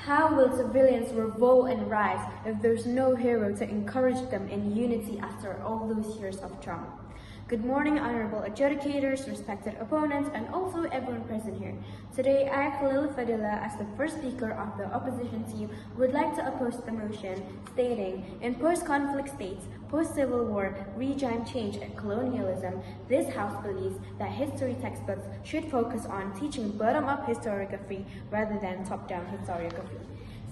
How will civilians revolt and rise if there's no hero to encourage them in unity after all those years of trauma? Good morning, honorable adjudicators, respected opponents, and also everyone present here. Today, I, Khalil Fadila, as the first speaker of the opposition team, would like to oppose the motion stating, in post-conflict states, post-civil war, regime change, and colonialism, this House believes that history textbooks should focus on teaching bottom-up historiography rather than top-down historiography.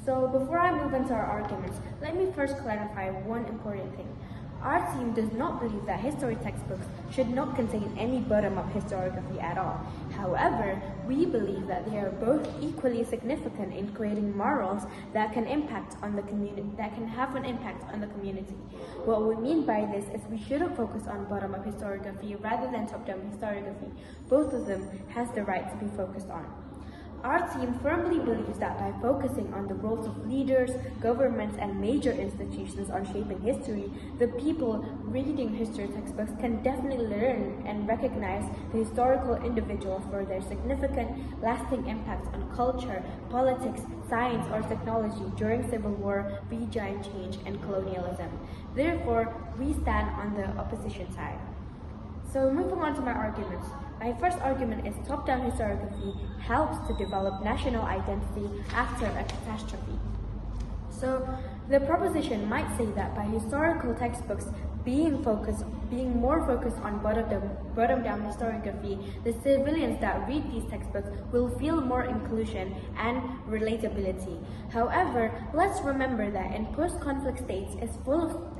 So before I move into our arguments, let me first clarify one important thing. Our team does not believe that history textbooks should not contain any bottom-up historiography at all. However, we believe that they are both equally significant in creating morals that can impact on the community, that can have an impact on the community. What we mean by this is we shouldn't focus on bottom-up historiography rather than top-down historiography. Both of them has the right to be focused on. Our team firmly believes that by focusing on the roles of leaders, governments, and major institutions on shaping history, the people reading history textbooks can definitely learn and recognize the historical individuals for their significant, lasting impacts on culture, politics, science, or technology during civil war, regime change, and colonialism. Therefore, we stand on the opposition side. So moving on to my arguments. My first argument is top-down historiography helps to develop national identity after a catastrophe. So the proposition might say that by historical textbooks being more focused on bottom-down historiography, the civilians that read these textbooks will feel more inclusion and relatability. However, let's remember that in post-conflict states it's full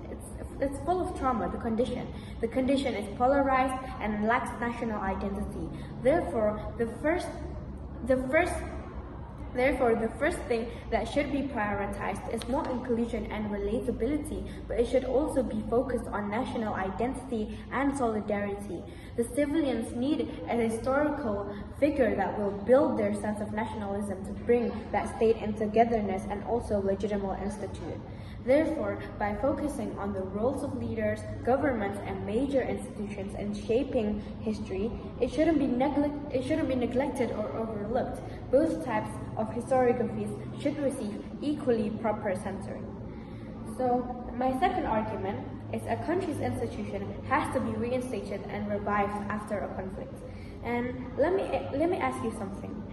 of trauma, the condition. The condition is polarized and lacks national identity. Therefore, the first thing that should be prioritized is not inclusion and relatability, but it should also be focused on national identity and solidarity. The civilians need a historical figure that will build their sense of nationalism to bring that state in togetherness and also legitimate institute. Therefore, by focusing on the roles of leaders, governments, and major institutions in shaping history, it shouldn't be neglected or overlooked. Both types of historiographies should receive equally proper censoring. So, my second argument is a country's institution has to be reinstated and revived after a conflict. And let me ask you something.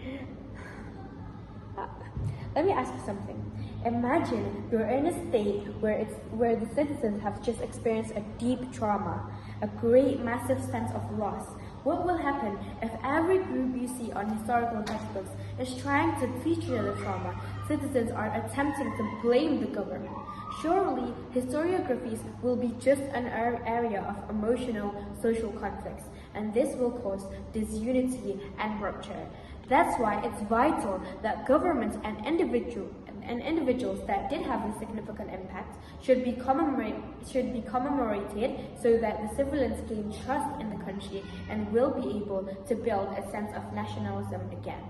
Imagine you're in a state where the citizens have just experienced a deep trauma, a great massive sense of loss. What will happen if every group you see on historical textbooks is trying to teach you the trauma? Citizens are attempting to blame the government. Surely, historiographies will be just an area of emotional social conflicts, and this will cause disunity and rupture. That's why it's vital that governments and individuals that did have a significant impact should be commemorated so that the civilians gain trust in the country and will be able to build a sense of nationalism again.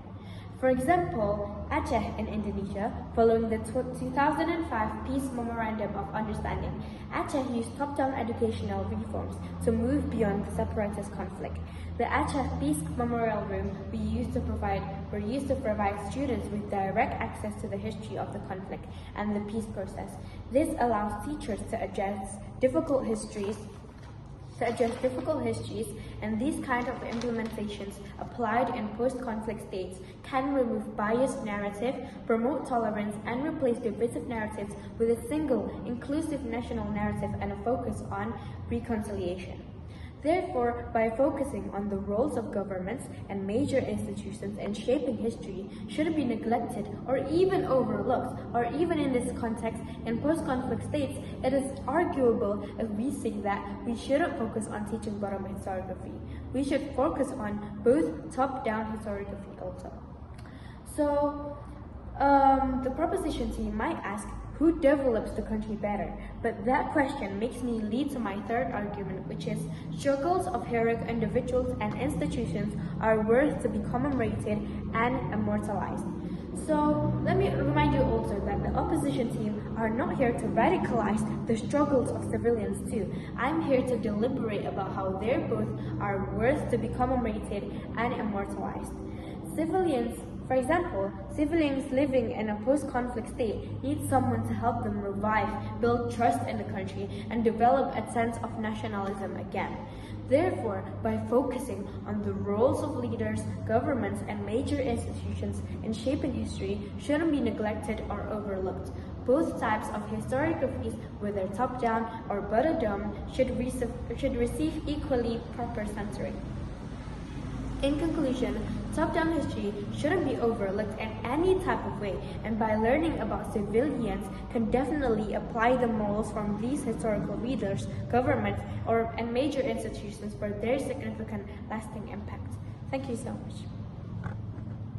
For example, Aceh in Indonesia, following the 2005 Peace Memorandum of Understanding, Aceh used top-down educational reforms to move beyond the separatist conflict. The Aceh Peace Memorial Room were used to provide students with direct access to the history of the conflict and the peace process. This allows teachers to address difficult histories, and these kind of implementations applied in post-conflict states can remove biased narrative, promote tolerance, and replace divisive narratives with a single, inclusive national narrative and a focus on reconciliation. Therefore, by focusing on the roles of governments and major institutions in shaping history shouldn't be neglected or even overlooked, or even in this context, in post-conflict states, it is arguable if we say that we shouldn't focus on teaching bottom historiography. We should focus on both top-down historiography also. So, the proposition team might ask, who develops the country better? But that question makes me lead to my third argument, which is struggles of heroic individuals and institutions are worth to be commemorated and immortalized. So let me remind you also that the opposition team are not here to radicalize the struggles of civilians too. I'm here to deliberate about how they both are worth to be commemorated and immortalized. Civilians For example, civilians living in a post-conflict state need someone to help them revive, build trust in the country, and develop a sense of nationalism again. Therefore, by focusing on the roles of leaders, governments, and major institutions in shaping history shouldn't be neglected or overlooked. Both types of historiographies, whether top-down or bottom-down, should receive equally proper centering. In conclusion, top-down history shouldn't be overlooked in any type of way, and by learning about civilians can definitely apply the morals from these historical leaders, governments, and major institutions for their significant lasting impact. Thank you so much.